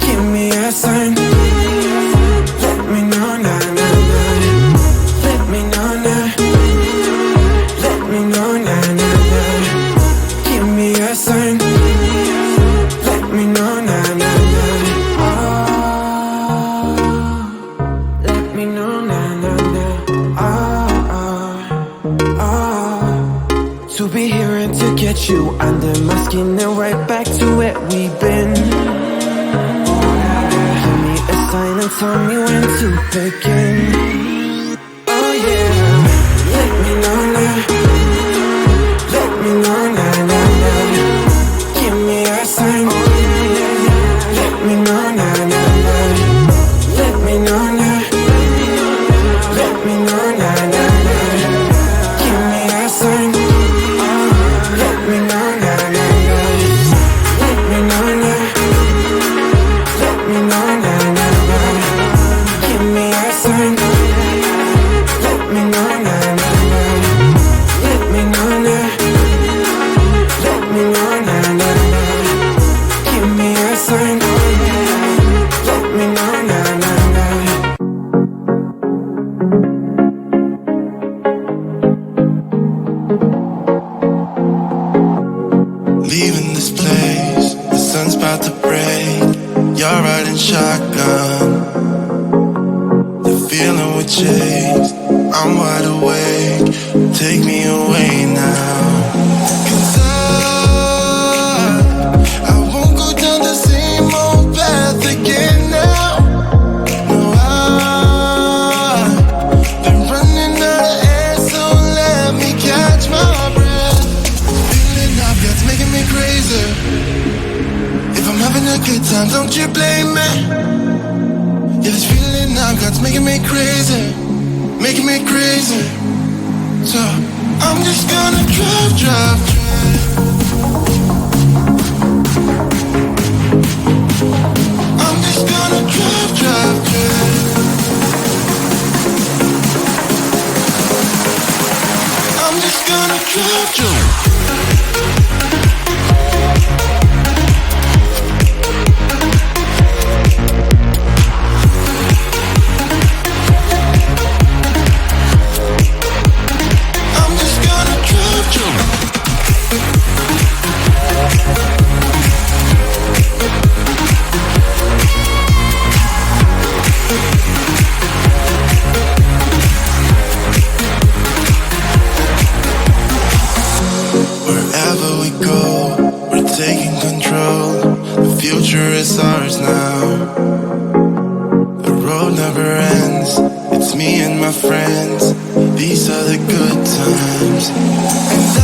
Give me a sign. Let me know, nah, nah, nah. get you under my skin and right back to where we've been. Give me a sign and tell me when to begin. Oh yeah, let me know now. Let me know now, now, now. Give me a sign. Let me know now, now, now. Let me know now. Let me know now, now, now. Give me a sign. Let me know now, now, now. Let me know now. Let me know now, now, now. Give me a sign. Let me know now, now, now. Let me know now. Let me know now, now, now. Give me a sign. Let me know now, now, now. Leaving this place, the sun's about to break. You're riding shotgun. The feeling we chase, I'm wide awake. Take me away now. 'Cause I won't go down the same old path again now. No, I've been running out of air, so let me catch my breath. Feeling I've got's making me crazy. If I'm having a good time, don't you blame me. Yeah, this feeling I've got's making me crazy, making me crazy. So I'm just gonna drive, drive, drive. I'm just gonna drive, drive, drive. I'm just gonna drive, drive. I'm just gonna drive, drive. Wherever we go, we're taking control. The future is ours now. The road never ends. It's me and my friends. These are the good times. And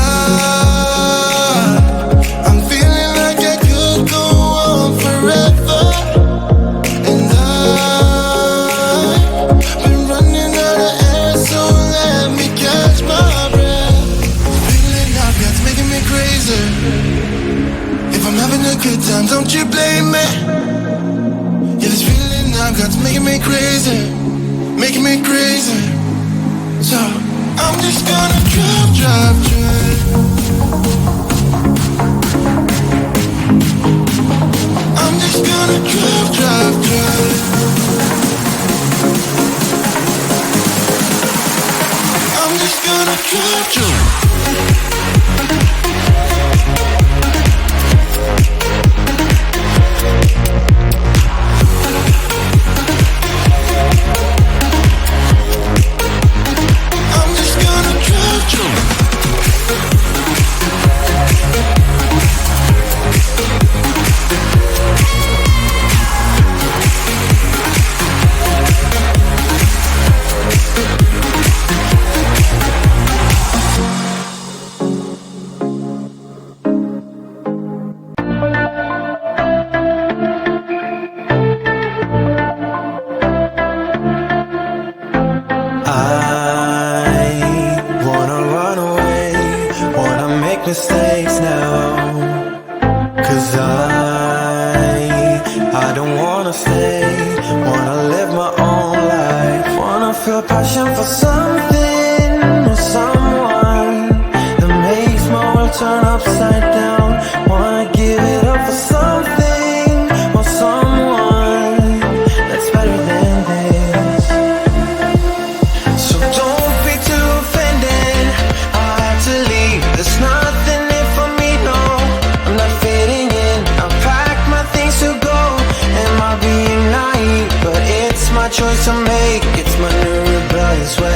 I'm feeling like I could go on forever. And I've been running out of air, so let me catch my breath. Feeling I've got's making me crazy. If I'm having a good time, don't you blame me. Yeah, this feeling I've got's making me crazy, making me crazy. So I'm just gonna drive, drive, drive. I'm just gonna drive, drive, drive. I'm just gonna drive, drive. I'm just gonna drive, drive. Mistakes now, 'cause I don't wanna stay, wanna live my own life, wanna feel passion for something or someone that makes my world turn upside down, wanna give it up for something or someone that's better than this. So don't be too offended, I had to leave, there's nothing in for me, no, I'm not fitting in, I packed my things to go, am I being naive, but it's my choice to make, it's my new rebellious way.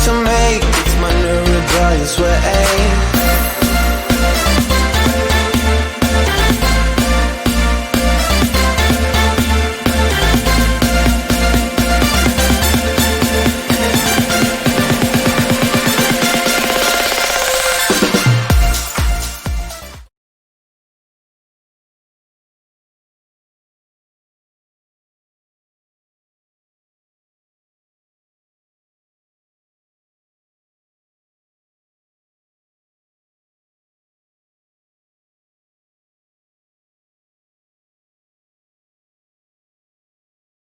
to make. It's my new rebellious way.